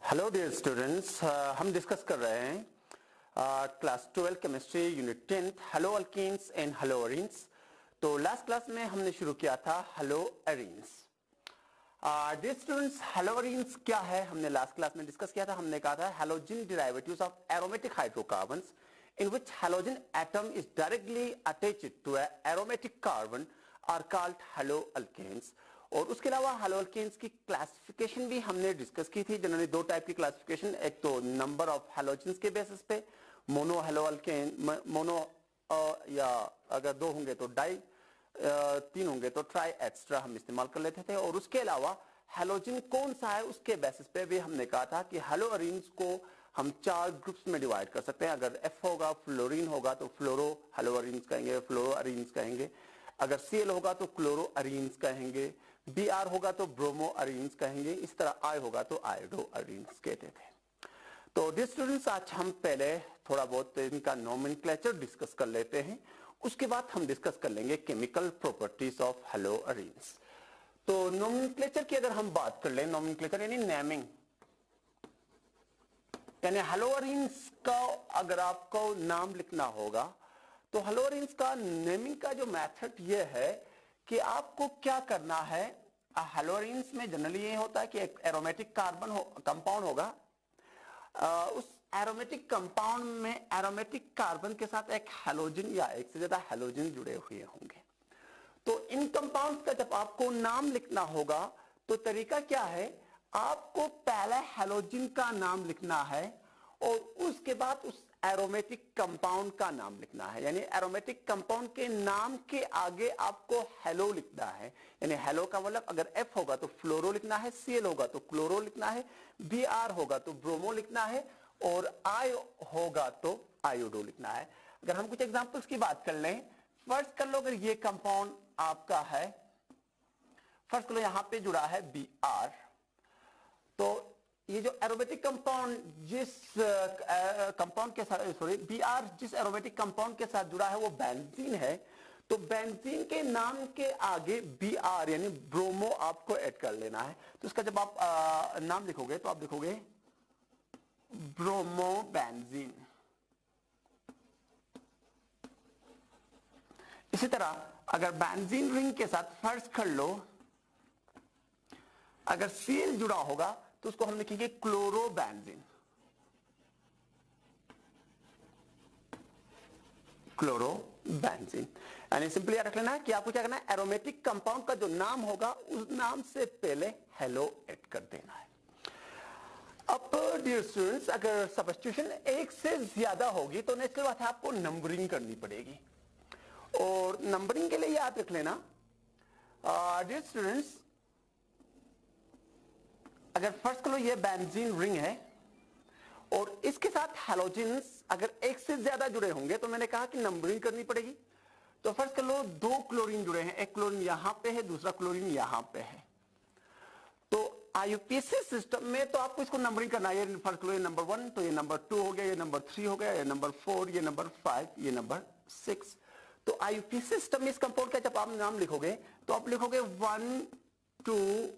Hello dear students, हम discuss कर रहे हैं class 12 chemistry unit 10 haloalkanes and haloarenes. तो लास्ट क्लास में हमने शुरू किया था haloarenes. Dear students, haloarenes क्या है हमने लास्ट क्लास में डिस्कस किया था। हमने कहा था halogen derivatives of aromatic hydrocarbons in which halogen atom is directly attached to a aromatic carbon are called haloalkanes। और उसके अलावा हैलोअल्केन्स की क्लासिफिकेशन भी हमने डिस्कस की थी। जनरली दो टाइप की क्लासिफिकेशन, एक तो नंबर ऑफ हैलोजेंस के बेसिस पे मोनो हैलोअल्केन, मोनो या अगर दो होंगे तो डाई, तीन होंगे तो ट्राई एक्स्ट्रा हम इस्तेमाल कर लेते थे। और उसके अलावा हैलोजन कौन सा है उसके बेसिस पे भी हमने कहा था कि हेलो अरीन्स को हम चार ग्रुप्स में डिवाइड कर सकते हैं। अगर एफ होगा, फ्लोरीन होगा तो फ्लोरो हेलो अरीन्स कहेंगे, फ्लोरो अरीन्स कहेंगे। अगर सीएल होगा तो क्लोरो अरीन्स कहेंगे, बी आर होगा तो ब्रोमो अरीन्स कहेंगे, इस तरह आई होगा तो आयोडो अरीन्स कहते थे। तो डियर स्टूडेंट्स, आज हम पहले थोड़ा बहुत इनका नोमेनक्लेचर डिस्कस कर लेते हैं, उसके बाद हम डिस्कस कर लेंगे chemical properties of hello arenes. तो नोमेनक्लेचर की अगर हम बात कर लें, नोमेनक्लेचर यानी नेमिंग, यानी हेलो अरीन्स का अगर आपको नाम लिखना होगा तो हेलो अरीन्स का नेमिंग का जो मेथड ये है कि आपको क्या करना है। हेलो अरीन्स में जनरली ये होता है कि एक एरोमेटिक कार्बन कंपाउंड होगा, उस एरोमेटिक कंपाउंड में एरोमेटिक कार्बन के साथ एक हैलोजन या एक से ज्यादा हैलोजन जुड़े हुए होंगे। तो इन कंपाउंड का जब आपको नाम लिखना होगा तो तरीका क्या है, आपको पहले हैलोजन का नाम लिखना है और उसके बाद उस एरोमेटिक कंपाउंड का नाम लिखना है। यानी एरोमेटिक कंपाउंड के नाम के आगे आपको हेलो लिखना है। यानी हेलो का मतलब अगर एफ होगा तो फ्लोरो लिखना है, सीएल होगा तो क्लोरो लिखना है, बी आर होगा तो ब्रोमो लिखना है और आई होगा तो आयोडो लिखना है। अगर हम कुछ एग्जांपल्स की बात कर लें, फर्स्ट कर लो, अगर ये कंपाउंड आपका है, फर्स्ट कर लो यहां पे जुड़ा है बी आर, तो ये जो एरोमेटिक कंपाउंड जिस कंपाउंड के साथ, सॉरी, बी आर जिस एरोमेटिक कंपाउंड के साथ जुड़ा है वो बेंजीन है। तो बेंजीन के नाम के आगे बी आर यानी ब्रोमो आपको ऐड कर लेना है। तो इसका जब आप नाम लिखोगे तो आप लिखोगे ब्रोमो बेंजीन। इसी तरह अगर बेंजीन रिंग के साथ फर्स्ट कर लो, अगर सीएल जुड़ा होगा तो उसको हम लिखेंगे क्लोरो बेंजीन, क्लोरो बेंजीन। यानी सिंपली रख लेना है कि आपको क्या करना है, एरोमेटिक कंपाउंड का जो नाम होगा उस नाम से पहले हेलो ऐड कर देना है। अब डियर स्टूडेंट्स, अगर सब्स्टिट्यूशन एक से ज्यादा होगी तो नेक्स्ट बात है आपको नंबरिंग करनी पड़ेगी। और नंबरिंग के लिए याद रख लेना डियर स्टूडेंट्स, अगर फर्स्ट करो ये बेंजीन रिंग है और इसके साथ हैलोजेंस अगर एक से ज्यादा जुड़े होंगे तो मैंने कहा कि नंबरिंग करनी पड़ेगी। तो फर्स्ट कर लो दो क्लोरीन जुड़े हैं, एक क्लोरीन यहां पे है, दूसरा क्लोरीन यहां पे है। तो आईयूपीएसी सिस्टम में तो आपको इसको नंबरिंग करना है। ये फर्स्ट क्लोरीन नंबर 1, तो ये नंबर 2 हो गया, ये नंबर 3 हो गया, ये नंबर 4, ये नंबर 5, ये नंबर 6। तो आईयूपीएसी सिस्टम में इस कंपाउंड का जब आप नाम लिखोगे तो आप लिखोगे 1 2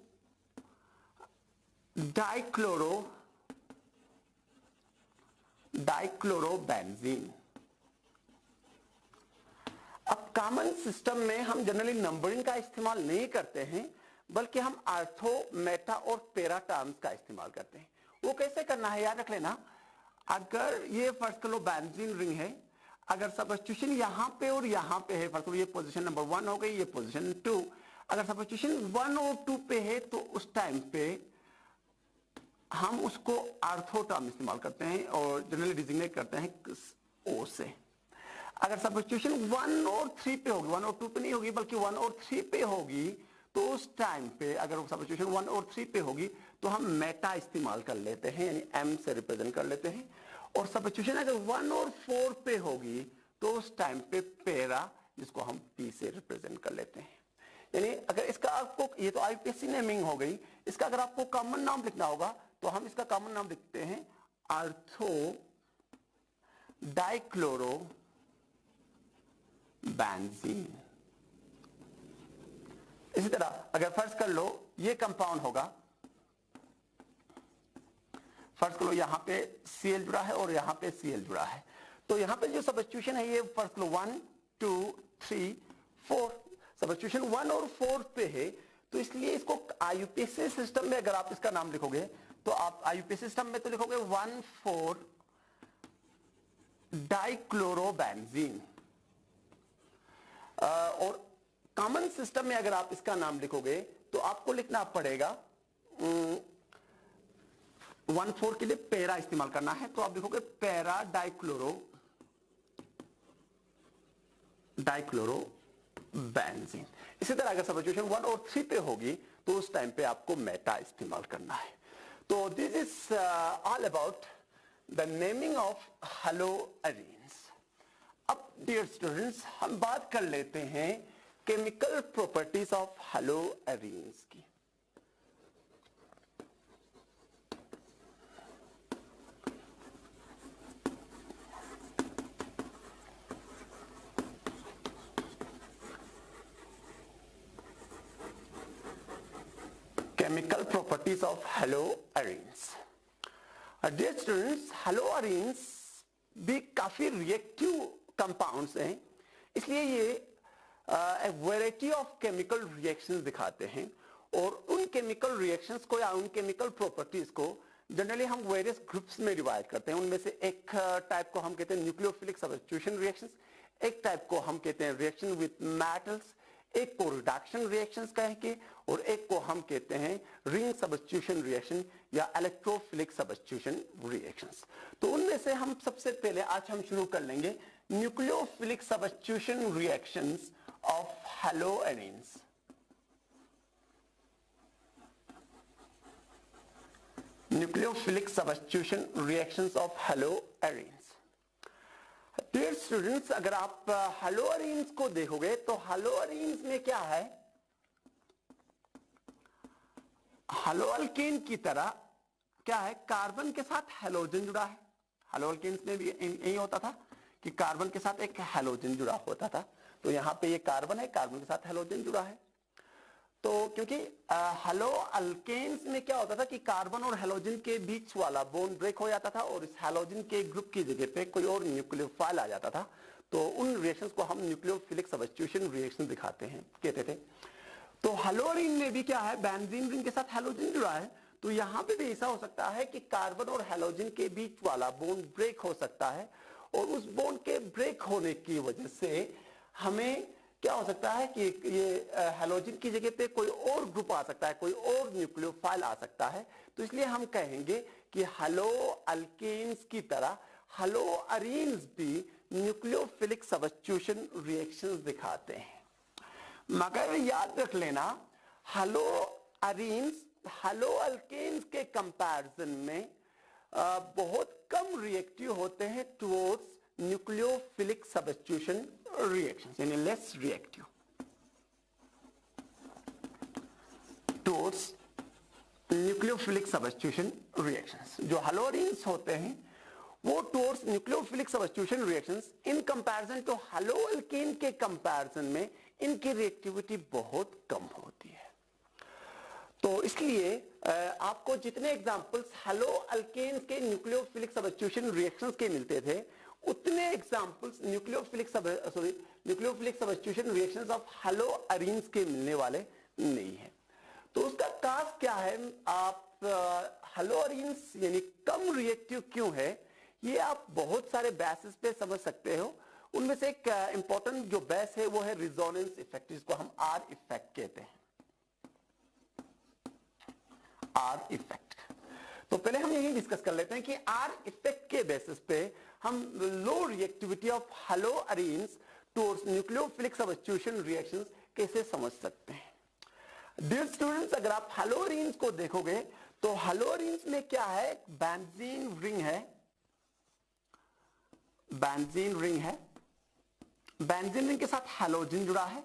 डाइक्लोरोबेंजीन। अब कॉमन सिस्टम में हम जनरली नंबरिंग का इस्तेमाल नहीं करते हैं, बल्कि हम आर्थो, मेटा और पैरा टर्म्स का इस्तेमाल करते हैं। वो कैसे करना है याद रख लेना। अगर ये फर्स्ट करो बेंजीन रिंग है, अगर सब्स्टिट्यूशन यहां पे और यहां पे है, फर्स्ट करो ये पोजीशन नंबर 1 हो गई, ये पोजीशन 2, अगर सब्स्टिट्यूशन 1 और 2 पे है तो उस टाइम पे हम उसको आर्थो टर्म इस्तेमाल करते हैं और जनरली डिजिग्नेट करते हैं ओ से। अगर सब्स्टिट्यूशन 1 और 3 पे होगी, 1 और 2 पे नहीं होगी बल्कि 1 और 3 पे होगी, तो उस टाइम पे अगर सब्स्टिट्यूशन 1 और 3 पे होगी तो हम मेटा इस्तेमाल कर लेते हैं, यानी एम से रिप्रेजेंट कर लेते हैं। और सब्स्टिट्यूशन अगर 1 और 4 पे होगी तो उस टाइम पे पैरा, जिसको हम पी से रिप्रेजेंट कर लेते हैं। यानी अगर इसका आपको, ये तो आईपीएसी नेमिंग हो गई, इसका अगर आपको कॉमन नाम लिखना होगा तो हम इसका कॉमन नाम लिखते हैं आर्थो डाइक्लोरो बेंजीन। इसी तरह अगर फर्ज कर लो ये कंपाउंड होगा फर्ज करो यहाँ पे Cl जुड़ा है और यहाँ पे Cl जुड़ा है, तो यहाँ पे जो सब्स्टिट्यूशन है ये फर्ज करो 1 2 3 4 सब्स्टिट्यूशन 1 और 4 पे है, तो इसलिए इसको IUPAC सिस्टम में अगर आप इसका नाम लिखोगे तो आप IUPAC सिस्टम में तो लिखोगे 1,4 डाइक्लोरोबेंजीन, और कॉमन सिस्टम में अगर आप इसका नाम लिखोगे तो आपको लिखना पड़ेगा 1,4 के लिए पैरा इस्तेमाल करना है, तो आप लिखोगे पैरा डाइक्लोरोबेंजीन। इसी तरह अगर सब्स्टिट्यूशन 1 और 3 पे होगी तो उस टाइम पे आपको मेटा इस्तेमाल करना है। तो this is all about the naming of haloarenes. अब डियर स्टूडेंट्स हम बात कर लेते हैं केमिकल प्रॉपर्टीज ऑफ हैलोअरीन्स की। Chemical properties of haloarenes. Dear students, haloarenes भी काफी रिएक्टिव कंपाउंड्स हैं, इसलिए ये वैरायटी ऑफ केमिकल रिएक्शंस दिखाते हैं, और उन केमिकल रिएक्शंस को या उन केमिकल प्रॉपर्टीज को जनरली हम वेरियस ग्रुप्स में डिवाइड करते हैं। उनमें से एक टाइप को हम कहते हैं न्यूक्लियोफिलिक सब्स्टिट्यूशन रिएक्शंस, एक टाइप को हम कहते हैं रिएक्शन विद मेटल्स, एक को रिडक्शन रिएक्शंस कहेंगे, और एक को हम कहते हैं रिंग सब्स्टिट्यूशन रिएक्शन या इलेक्ट्रोफिलिक सब्स्टिट्यूशन रिएक्शंस। तो उनमें से हम सबसे पहले आज हम शुरू कर लेंगे nucleophilic substitution reactions of haloarenes. Nucleophilic substitution reactions of haloarenes. Dear students, अगर आप हैलोअरीन्स को देखोगे तो हैलोअरीन्स में क्या है, हैलोअल्केन की तरह क्या है, कार्बन के साथ हैलोजन जुड़ा है। हैलोअल्केन्स में भी यही होता था कि कार्बन के साथ एक हैलोजन जुड़ा होता था, तो यहां पे ये कार्बन है, कार्बन के साथ हैलोजन जुड़ा है। तो क्योंकि हैलोअल्केन्स में क्या होता था कि कार्बन और हैलोजन के बीच वाला बॉन्ड ब्रेक हो जाता था और इस हैलोजन के ग्रुप की जगह पे कोई और न्यूक्लियोफाइल आ जाता था, तो उन रिएक्शंस को हम न्यूक्लियोफिलिक सब्स्टिट्यूशन रिएक्शन दिखाते हैं कहते थे। तो हैलोअरीन में भी क्या है, बेंजीन रिंग के साथ हैलोजन जुड़ा है, तो यहां पे भी ऐसा हो सकता है कि कार्बन और हैलोजन के बीच वाला बॉन्ड ब्रेक हो सकता है, और उस बॉन्ड के ब्रेक होने की वजह से हमें क्या हो सकता है कि ये हैलोजन की जगह पे कोई और ग्रुप आ सकता है, कोई और न्यूक्लियोफाइल आ सकता है। तो इसलिए हम कहेंगे कि हैलोअल्केन्स की तरह हैलोअरीन्स भी न्यूक्लियोफिलिक सब्स्टिट्यूशन रिएक्शंस दिखाते हैं। मगर याद रख लेना, हैलोअरीन्स हैलोअल्केन्स के कंपैरिजन में बहुत कम रिएक्टिव होते हैं टुवर्ड्स न्यूक्लियोफिलिक सब्स्टिट्यूशन रिएक्शंस, यानी less reactive towards nucleophilic substitution reactions. जो हैलोअरीन्स होते हैं वो towards nucleophilic substitution reactions in comparison to haloalkane के कंपैरिजन में इनकी रिएक्टिविटी बहुत कम होती है। तो इसलिए आपको जितने एग्जांपल्स हैलोअल्केन्स के न्यूक्लियोफिलिक सब्स्टिट्यूशन रिएक्शंस के मिलते थे, उतने examples nucleophilic substitution reactions of haloarenes के मिलने वाले नहीं है। तो उसका काज क्या है, आप हैलोअरीन्स यानी कम रिएक्टिव क्यों है, ये आप बहुत सारे बेसिस पे समझ सकते हो। उनमें से एक इंपॉर्टेंट जो बेस है वो है रिजोनेंस इफेक्ट, जिसको हम आर इफेक्ट कहते हैं, आर इफेक्ट। तो पहले हम यही डिस्कस कर लेते हैं कि आर इफेक्ट के बेसिस पे हम low reactivity of haloarenes towards nucleophilic substitution reactions कैसे समझ सकते हैं। डियर स्टूडेंट्स, अगर आप हैलोअरीन्स को देखोगे तो हैलोअरीन्स में क्या है, बेंजीन रिंग है, बेंजीन रिंग है, बेंजीन रिंग के साथ हैलोजन जुड़ा है,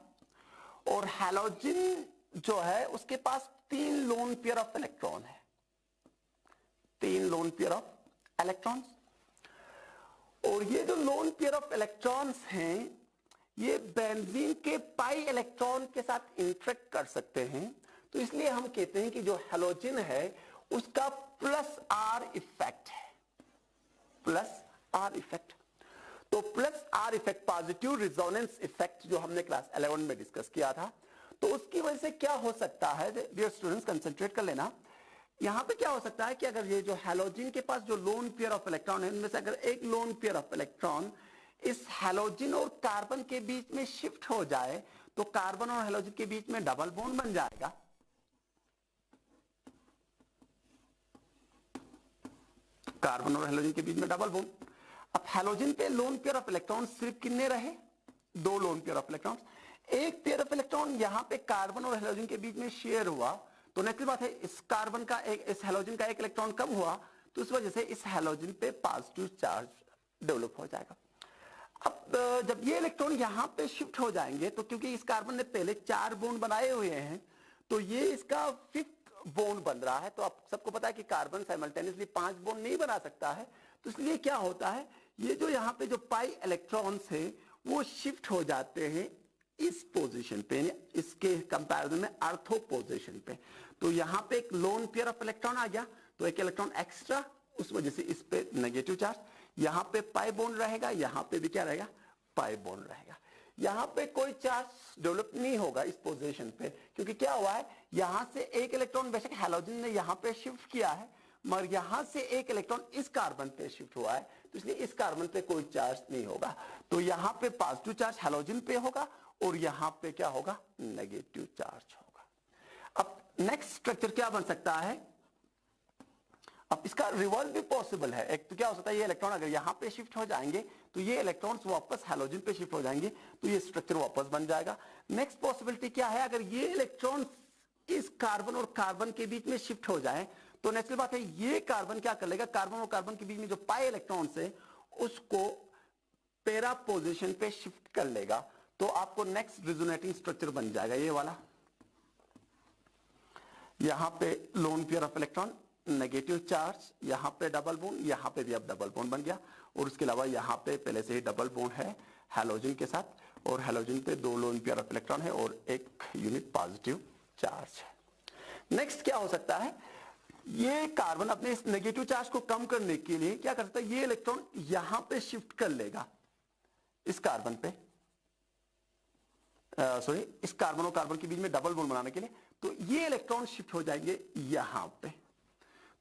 और हैलोजन जो है उसके पास 3 लोन पेयर ऑफ इलेक्ट्रॉन है, 3 लोन पेयर ऑफ इलेक्ट्रॉन्स। और ये जो लोन पेयर ऑफ इलेक्ट्रॉन्स हैं ये बेंजीन के पाई इलेक्ट्रॉन के साथ इंटरेक्ट कर सकते हैं, तो इसलिए हम कहते हैं कि जो हैलोजन है उसका प्लस आर इफेक्ट है, प्लस आर इफेक्ट। तो plus are effect, positive resonance effect, जो हमने क्लास 11 में डिस्कस किया था, तो उसकी वजह से क्या हो सकता है, डियर स्टूडेंट्स कंसंट्रेट कर लेना, यहां पे क्या हो सकता है कि अगर ये जो हैलोजन के पास जो लोन पेयर ऑफ इलेक्ट्रॉन है, इनमें से अगर एक लोन पेयर ऑफ इलेक्ट्रॉन इस हैलोजन और कार्बन के बीच में शिफ्ट हो जाए, तो कार्बन और हैलोजन के बीच में डबल बॉन्ड बन जाएगा। कार्बन और हैलोजन के बीच में डबल बॉन्ड। अब हैलोजन पे लोन पेयर ऑफ इलेक्ट्रॉन सिर्फ कितने रहे, 2 लोन पेयर ऑफ इलेक्ट्रॉन। एक पेयर ऑफ इलेक्ट्रॉन यहां पे कार्बन और हैलोजन के बीच में शेयर हुआ, तो नेक्स्ट बात है इस कार्बन का एक, इस हैलोजन का एक इलेक्ट्रॉन कम हुआ, तो इस वजह से इस हैलोजन पे पॉजिटिव चार्ज डेवलप हो जाएगा। अब जब ये इलेक्ट्रॉन यहां पे शिफ्ट हो जाएंगे, तो क्योंकि इस कार्बन ने पहले 4 बॉन्ड बनाए हुए हैं, तो ये इसका 5th बॉन्ड बन रहा है। तो आप सबको पता है कि कार्बन साइमल्टेनियसली 5 बॉन्ड नहीं बना सकता है, तो इसलिए क्या होता है, ये जो यहां पे जो पाई इलेक्ट्रॉन्स है वो शिफ्ट हो जाते हैं इस पोजीशन पे, इसके कंपैरिजन में आर्थो पोजीशन पे। तो यहां पे एक लोन पेयर ऑफ इलेक्ट्रॉन आ गया, तो एक इलेक्ट्रॉन एक्स्ट्रा, उस वजह से इस पे नेगेटिव चार्ज, यहां पे पाई बॉन्ड रहेगा, यहां पे भी क्या रहेगा, पाई बॉन्ड रहेगा। यहां पे कोई चार्ज डेवलप नहीं होगा इस पोजीशन पे, क्योंकि क्या हुआ है, यहां से एक इलेक्ट्रॉन बेशक हैलोजन ने यहां पे शिफ्ट किया है, मगर यहां से एक इलेक्ट्रॉन इस कार्बन पे शिफ्ट हुआ है, तो इसलिए इस कार्बन पे कोई चार्ज नहीं होगा। तो यहां पे पॉजिटिव चार्ज हैलोजन पे होगा और यहां पे क्या होगा, नेगेटिव चार्ज होगा। अब नेक्स्ट स्ट्रक्चर क्या बन सकता है, अब इसका रिवर्स भी पॉसिबल है। एक तो क्या हो सकता है, ये इलेक्ट्रॉन अगर यहां पे शिफ्ट हो जाएंगे, तो ये इलेक्ट्रॉन्स वापस हैलोजन पे शिफ्ट हो जाएंगे, तो ये स्ट्रक्चर वापस बन जाएगा। नेक्स्ट पॉसिबिलिटी क्या है, अगर ये इलेक्ट्रॉन इस कार्बन और कार्बन के बीच में शिफ्ट हो जाए, तो नेचुरल बात है ये कार्बन क्या कर लेगा, कार्बन और कार्बन के बीच में जो पाई इलेक्ट्रॉन्स है उसको पैरा पोजीशन पे शिफ्ट कर लेगा, तो आपको नेक्स्ट रिजोनेटिंग स्ट्रक्चर बन जाएगा ये वाला। यहां पे lone pair of electron, negative charge, यहां पे डबल बॉन्ड, यहां पे भी अब डबल बॉन्ड बन गया, और उसके अलावा यहां पे पहले से ही डबल बॉन्ड है हैलोजन के साथ, और हैलोजन पे 2 लोन पेयर ऑफ इलेक्ट्रॉन है और एक यूनिट पॉजिटिव चार्ज है। नेक्स्ट क्या हो सकता है, ये कार्बन अपने इस नेगेटिव चार्ज को कम करने के लिए क्या कर सकता है, ये इलेक्ट्रॉन यहां पे शिफ्ट कर लेगा इस कार्बन पे, सॉरी इस कार्बन और कार्बन के बीच में डबल बॉन्ड बनाने के लिए, तो ये इलेक्ट्रॉन शिफ्ट हो जाएंगे यहां पे।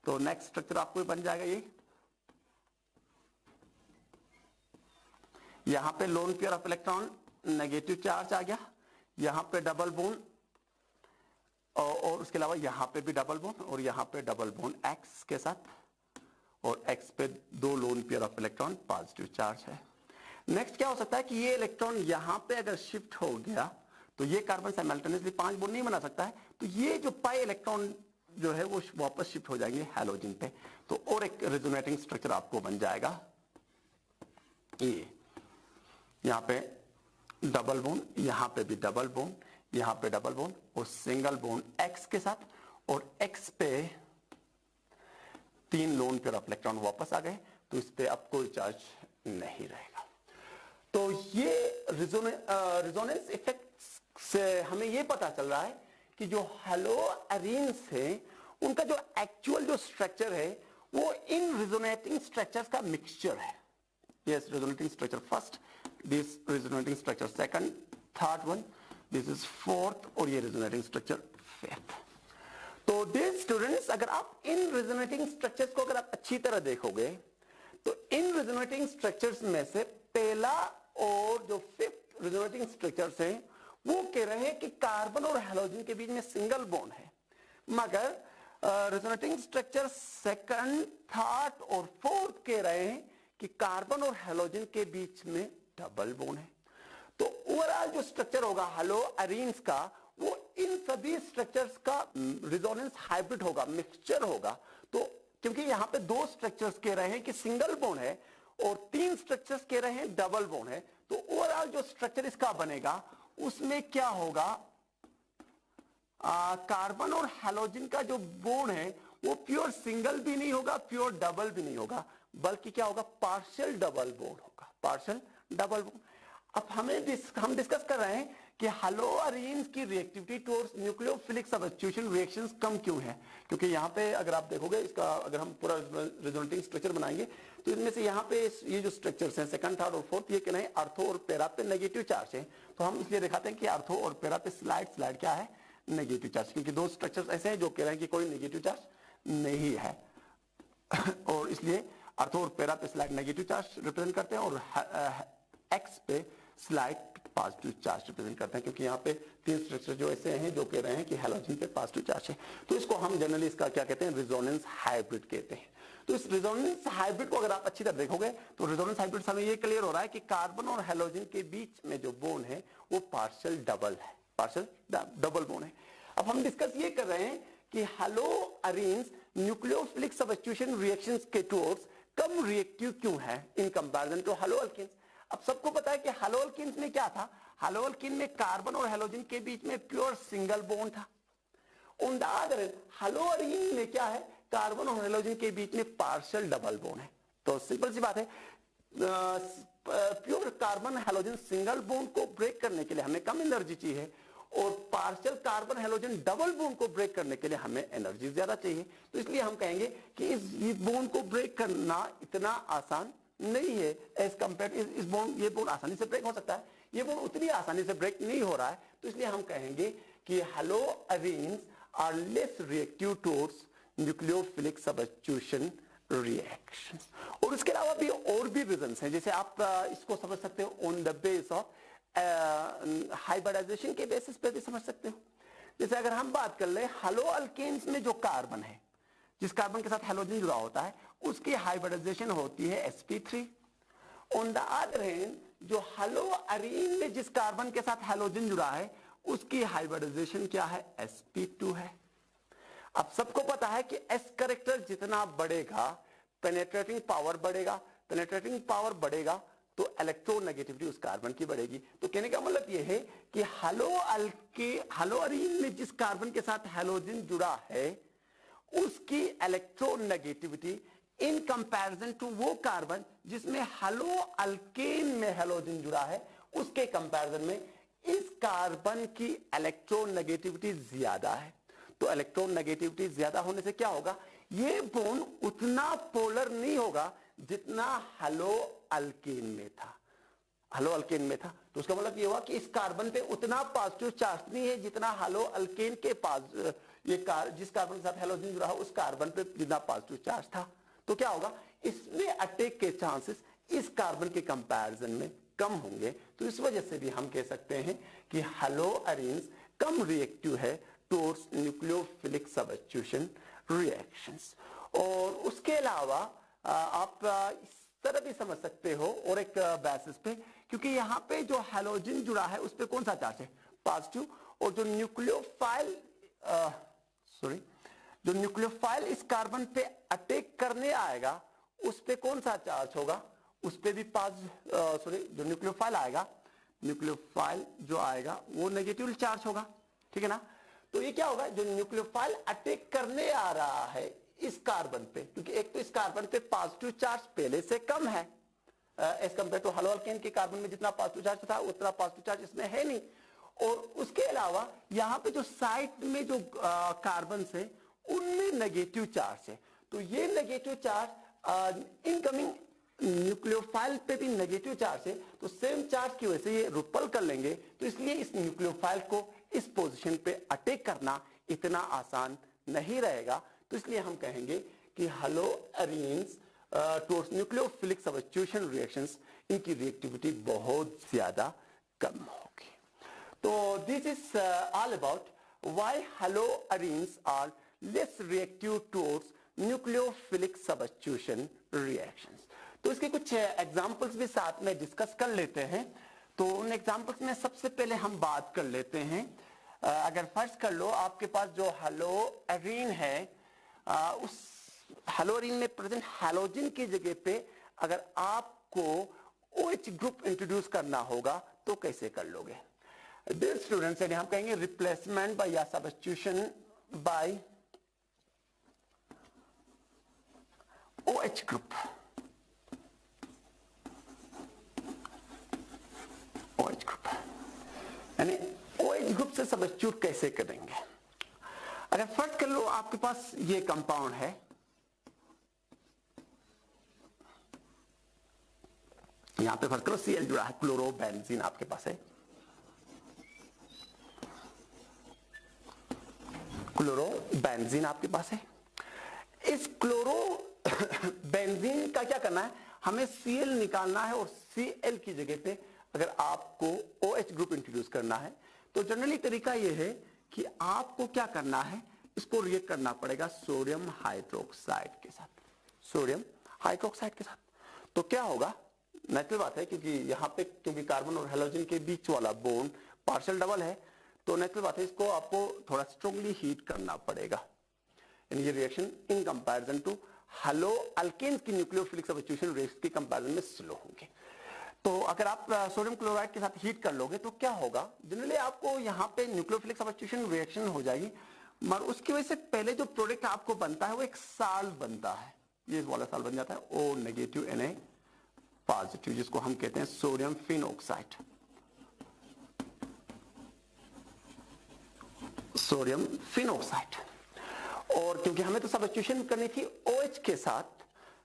तो नेक्स्ट स्ट्रक्चर आपको बन जाएगा ये, यहां पे lone pair of electron, negative charge आ गया, यहां पे डबल बॉन्ड, और उसके अलावा यहां पे भी डबल बॉन्ड, और यहां पे डबल बॉन्ड एक्स के साथ, और एक्स पे 2 loan pair of electron, positive charge है। नेक्स्ट क्या हो सकता है कि ये इलेक्ट्रॉन यहां पे अगर शिफ्ट हो गया, तो ये कार्बन साइमल्टेनियसली 5 बॉन्ड नहीं बना सकता है, तो ये जो पाई इलेक्ट्रॉन जो है वो वापस शिफ्ट हो जाएंगे हैलोजन पे, तो और एक रिजोनेटिंग स्ट्रक्चर आपको बन जाएगा ये, यहां पे डबल बॉन्ड, यहां पे भी डबल बॉन्ड, यहां पे डबल बॉन्ड और सिंगल बॉन्ड एक्स के साथ, और एक्स पे 3 लोन पेयर ऑफ इलेक्ट्रॉन वापस आ गए, तो इस पे अब कोई चार्ज नहीं रहेगा। तो ये रिजोनेंस इफेक्ट से हमें ये पता चल रहा है कि जो हैलोअरीन्स है उनका जो एक्चुअल जो स्ट्रक्चर है वो इन रिजोनेटिंग स्ट्रक्चर्स का मिक्सचर है। Yes, resonating structure first, this resonating structure second, third one, this is fourth, और ये रिजोनेटिंग स्ट्रक्चर फिफ्थ। तो डियर स्टूडेंट्स, अगर आप इन रिजोनेटिंग स्ट्रक्चर्स को अगर आप अच्छी तरह देखोगे, तो इन रिजोनेटिंग स्ट्रक्चर्स में से पहला और जो फिफ्थ रिजोनेटिंग स्ट्रक्चर्स है वो कह रहे हैं कि कार्बन और हैलोजन के बीच में सिंगल बॉन्ड है, मगर रिजोनेटिंग स्ट्रक्चर सेकंड, थर्ड और फोर्थ कह रहे हैं कि कार्बन और हैलोजन के बीच में डबल बॉन्ड है। तो ओवरऑल जो स्ट्रक्चर होगा हैलोअरीन्स का, वो इन सभी स्ट्रक्चर्स का रिजोनेंस हाइब्रिड होगा, मिक्सचर होगा। तो क्योंकि यहां पे 2 स्ट्रक्चर्स कह रहे हैं कि सिंगल बॉन्ड है और 3 स्ट्रक्चर्स कह रहे हैं डबल बॉन्ड है, तो ओवरऑल जो स्ट्रक्चर इसका बनेगा उसमें क्या होगा, कार्बन और हैलोजन का जो बॉन्ड है वो प्योर सिंगल भी नहीं होगा, प्योर डबल भी नहीं होगा, बल्कि क्या होगा, पार्शियल डबल बॉन्ड होगा, पार्शियल डबल बॉन्ड। अब हम डिस्कस कर रहे हैं कि हैलोअरीन्स की reactivity towards nucleophilic substitution reactions कम क्यों है? क्योंकि यहाँ पे अगर आप देखोगे इसका, अगर हम पूरा रिजल्टिंग स्ट्रक्चर बनाएंगे तो इनमें से यहाँ पे ये जो स्ट्रक्चर्स हैं सेकंड, थर्ड और फोर्थ, ये क्या है, आर्थो और पैरा पे नेगेटिव चार्ज है। तो हम इसलिए दिखाते हैं कि आर्थो और पैरा पे स्लाइड क्या है, नेगेटिव चार्ज, क्योंकि दो स्ट्रक्चर्स ऐसे हैं जो कह रहे हैं कि कोई नेगेटिव चार्ज नहीं है और इसलिए आर्थो और पैरा पे स्लाइड नेगेटिव चार्ज रिप्रेजेंट करते हैं और एक्स पे स्लाइड पॉजिटिव चार्ज रिप्रेजेंट करते हैं, क्योंकि यहाँ पे तीन स्ट्रक्चर जो ऐसे हैं जो कह रहे हैं कि हैलोजन पे पॉजिटिव चार्ज है। तो इसको हम जनरली इसका क्या कहते हैं, रेजोनेंस हाइब्रिड कहते हैं। तो इस रेजोनेंस हाइब्रिड को अगर आप अच्छी तरह देखोगे तो रेजोनेंस हाइब्रिड से हमें ये क्लियर हो रहा है कि कार्बन और हैलोजन के बीच में जो बोन है वो पार्शियल डबल है, पार्शियल डबल बोन है। अब हम डिस्कस ये कर रहे हैं कि हैलोअरीन्स न्यूक्लियोफिलिक सब्स्टिट्यूशन रिएक्शंस के टुवर्ड्स कम रिएक्टिव क्यों है इन कंपैरिजन टू हैलोअल्केन्स। अब सबको पता है कि हैलोअल्केन्स में क्या था, हैलोअल्केन में कार्बन और हैलोजन के बीच में प्योर सिंगल बॉन्ड था। ऑन द अदर हैंड हैलोअरीन में क्या है, कार्बन और हैलोजन के बीच में पार्शियल डबल बॉन्ड है। तो सिंपल सी बात है, pure carbon halogen single bond को ब्रेक करने के लिए हमें कम एनर्जी चाहिए और partial carbon halogen double bond को ब्रेक करने के लिए हमें एनर्जी ज्यादा चाहिए। तो इसलिए हम कहेंगे कि इस बॉन्ड को ब्रेक करना इतना आसान नहीं है एज कंपेयर, इस बॉन्ड, ये बॉन्ड आसानी से ब्रेक हो सकता है, ये बॉन्ड उतनी आसानी से ब्रेक नहीं हो रहा है। तो इसलिए हम कहेंगे कि haloarenes are less reactive towards nucleophilic substitution reactions. और इसके अलावा भी और भी रीजंस हैं, जैसे आप इसको समझ सकते हो on the base of hybridization के बेसिस पे भी समझ सकते हो। जैसे अगर हम बात कर ले हैलोअल्केन्स में जो कार्बन है, जिस कार्बन के साथ हैलोजन जुड़ा होता है, उसकी हाइब्रिडाइजेशन होती है sp3। On the other hand जो हैलोअरीन में जिस कार्बन के साथ हैलोजन जुड़ा है उसकी हाइब्रिडाइजेशन क्या है, sp2 है। अब सबको पता है कि s कैरेक्टर जितना बढ़ेगा पेनेट्रेटिंग पावर बढ़ेगा, पेनेट्रेटिंग पावर बढ़ेगा तो इलेक्ट्रोनेगेटिविटी उस कार्बन की बढ़ेगी। तो कहने का मतलब यह है कि हैलोअरीन में जिस कार्बन के साथ हैलोजन जुड़ा है उसकी इलेक्ट्रोनेगेटिविटी इन कंपैरिजन टू वो कार्बन जिसमें हैलोअल्केन में हैलोजन जुड़ा है, उसके कंपैरिजन में इस कार्बन की इलेक्ट्रोनेगेटिविटी ज्यादा है। तो इलेक्ट्रोनेगेटिविटी ज्यादा होने से क्या होगा, ये बॉन्ड उतना पोलर नहीं होगा जितना हैलोअल्केन में था, हैलोअल्केन में था। तो उसका मतलब ये हुआ कि इस कार्बन पे उतना पॉजिटिव चार्ज नहीं है जितना हैलोअल्केन के पास जिस कार्बन के साथ हैलोजन जुड़ा है उस कार्बन पे जितना पॉजिटिव चार्ज था। तो क्या होगा, इसमें अटैक के चांसेस इस कार्बन के कंपैरिजन में कम होंगे। तो इस वजह से भी हम कह सकते हैं कि हैलोअरीन्स कम रिएक्टिव है टुवर्ड्स न्यूक्लियोफिलिक सब्स्टिट्यूशन रिएक्शंस। और उसके अलावा आप इस तरह भी समझ सकते हो और एक बेसिस पे, क्योंकि यहाँ पे जो हैलोजन जुड़ा है उस पे कौन सा चार्ज है, पॉजिटिव, और जो न्यूक्लियोफाइल इस कार्बन पे अटैक करने आएगा उस पे कौन सा चार्ज होगा, उस पे भी जो न्यूक्लियोफाइल आएगा, न्यूक्लियोफाइल जो आएगा वो नेगेटिव चार्ज होगा, ठीक है ना। तो ये क्या होगा, जो न्यूक्लियोफाइल अटैक करने आ रहा है इस कार्बन पे, क्योंकि एक तो इस कार्बन पे पॉजिटिव चार्ज पहले से कम है एज कंपेयर टू हैलोअल्केन के कार्बन में जितना पॉजिटिव चार्ज था उतना पॉजिटिव चार्ज इसमें है नहीं। और उसके अलावा यहाँ पे जो साइड में जो कार्बन है उनमें नेगेटिव चार्ज है। तो ये नेगेटिव चार्ज इनकमिंग न्यूक्लियोफाइल पे भी नेगेटिव चार्ज है, तो सेम चार्ज की वजह से ये रिपल कर लेंगे। तो इसलिए इस न्यूक्लियोफाइल को इस पोजीशन पे अटैक करना इतना आसान नहीं रहेगा। तो इसलिए हम कहेंगे कि haloarenes towards nucleophilic substitution reactions, इनकी रिएक्टिविटी बहुत ज्यादा कम होगी। तो this is all about why haloarenes are less reactive towards nucleophilic substitution reactions. तो इसके कुछ एग्जांपल्स भी साथ में डिस्कस कर लेते हैं। तो उन एग्जांपल्स में सबसे पहले हम बात कर लेते हैं, अगर फर्स्ट कर लो आपके पास जो हैलोअरीन है, उस हैलोअरीन में प्रेजेंट हैलोजन की जगह पे अगर आपको OH ग्रुप इंट्रोड्यूस करना होगा तो कैसे कर लोगे। डियर स्टूडेंट्स, हम कहेंगे रिप्लेसमेंट बाय या substitution by OH group. OH group यानी OH ग्रुप से सब्स्टिट्यूट कैसे करेंगे। अगर फर्स्ट कर लो, आपके पास ये कंपाउंड है, यहां पे फर्स्ट करो Cl जुड़ा है, क्लोरोबेंजीन आपके पास है, क्लोरोबेंजीन आपके पास है। इस क्लोरोबेंजीन का क्या करना है, हमें Cl निकालना है और Cl की जगह पे अगर आपको OH ग्रुप इंट्रोड्यूस करना है तो जनरली तरीका यह है कि आपको क्या करना है, इसको रिएक्ट करना पड़ेगा सोडियम हाइड्रोक्साइड के साथ, सोडियम हाइड्रोक्साइड के साथ। तो क्या होगा, नेचुरल बात है क्योंकि यहां पे क्योंकि कार्बन और हेलोजन के बीच वाला बॉन्ड पार्शियल डबल है, तो नेचुरल बात है इसको आपको थोड़ा स्ट्रांगली हीट करना पड़ेगा। यानी ये reaction in comparison to haloalkanes की न्यूक्लियोफिलिक सब्स्टिट्यूशन रेट्स के कंपैरिजन में स्लो होंगे। तो अगर आप सोडियम क्लोराइड के साथ हीट कर लोगे तो क्या होगा, जनरली आपको यहाँ पे न्यूक्लियोफिलिक सब्स्टिट्यूशन रिएक्शन हो जाएगी, मगर उसकी वजह से पहले जो प्रोडक्ट आपको बनता है वो एक साल बनता है, ये वाला साल बन जाता है O नेगेटिव Na पॉजिटिव, जिसको हम कहते हैं सोडियम फिनॉक्साइड, सोडियम फिनॉक्साइड। और क्योंकि हमें तो सब्स्टिट्यूशन करनी थी OH के साथ,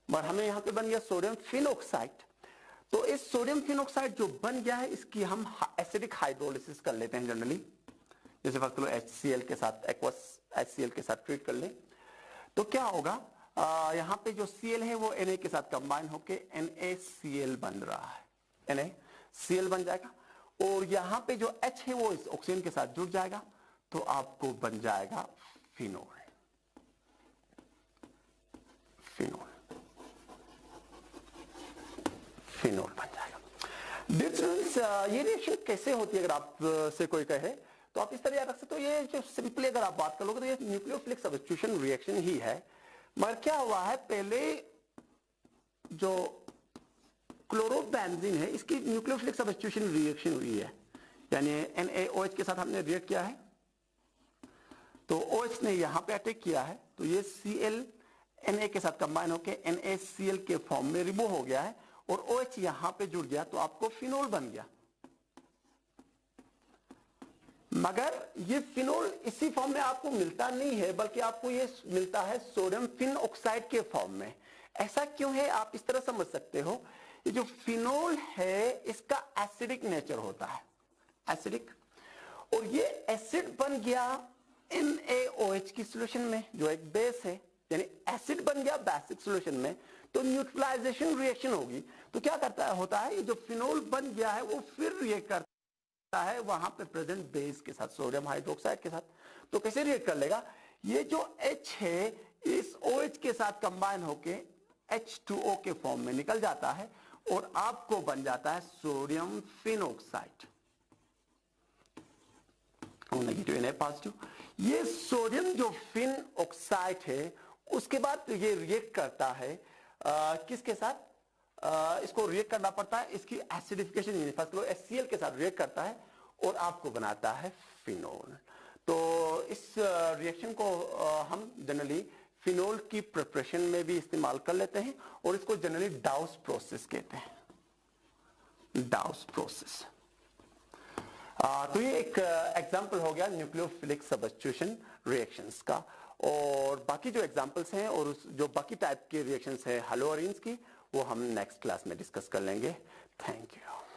पर हमें यहां पे बन गया सोडियम फिनॉक्साइड। तो इस सोडियम फिनॉक्साइड जो बन गया है इसकी हम एसिडिक हाइड्रोलिसिस कर लेते हैं जनरली, जैसे फर्स्ट लो HCl के साथ, एक्वस HCl के साथ ट्रीट कर लें तो क्या होगा, यहां पे जो Cl है वो Na के साथ कंबाइन होके NaCl बन रहा है, NaCl बन जाएगा, और यहां पे जो H है वो इस ऑक्सीजन के साथ जुड़ जाएगा तो आपको बन जाएगा फिनोल, फिनोल, फिनोल बन जाएगा। डिफरेंस ये रिएक्शन कैसे होती है, अगर आप से कोई कहे तो आप इस तरह याद रख सकते हो, ये जो सिंपली अगर आप बात करोगे तो ये न्यूक्लियोफिलिक सब्स्टिट्यूशन रिएक्शन ही है, मगर क्या हुआ है, पहले जो क्लोरोबेंजीन है इसकी न्यूक्लियोफिलिक सब्स्टिट्यूशन रिएक्शन हुई है, यानी NaOH के साथ हमने रिएक्ट किया है तो OH ने यहां पे अटैक किया है, तो ये Cl Na के साथ कंबाइन होकर NaCl के फॉर्म में रिमूव हो गया है और OH यहां पे जुड़ गया तो आपको फिनोल बन गया। मगर ये फिनोल इसी फॉर्म में आपको मिलता नहीं है, बल्कि आपको ये मिलता है सोडियम फिनऑक्साइड के फॉर्म में। ऐसा क्यों है, आप इस तरह समझ सकते हो, ये जो फिनोल है इसका एसिडिक नेचर होता है, एसिडिक, और ये एसिड बन गया NaOH की सॉल्यूशन में जो एक बेस है, यानी एसिड बन गया बेसिक सॉल्यूशन में, तो न्यूट्रलाइजेशन रिएक्शन होगी। तो क्या करता है, होता है ये जो फिनोल बन गया है वो फिर रिएक्ट करता है वहां पे प्रेजेंट बेस के साथ, सोडियम हाइड्रोक्साइड के साथ। तो कैसे रिएक्ट कर लेगा, ये जो H है इस OH के साथ कंबाइन होके H2O के फॉर्म में निकल जाता है और आपको बन जाता है sodium phenoxide, negative Na positive. ये सोडियम जो फिनऑक्साइड है उसके बाद ये रिएक्ट करता है किसके साथ, इसको रिएक्ट करना पड़ता है, इसकी एसिडिफिकेशन फर्स्ट लो HCl के साथ रिएक्ट करता है और आपको बनाता है फिनोल। तो इस रिएक्शन को हम जनरली फिनोल की प्रिपरेशन में भी इस्तेमाल कर लेते हैं और इसको जनरली डाउस प्रोसेस कहते हैं, डाउस प्रोसेस। तो ये एक एग्जांपल हो गया न्यूक्लियोफिलिक सब्स्टिट्यूशन रिएक्शंस का, और बाकी जो एग्जांपल्स हैं और जो बाकी टाइप के रिएक्शंस हैं हेलोअरीन्स की वो हम नेक्स्ट क्लास में डिस्कस कर लेंगे। Thank you.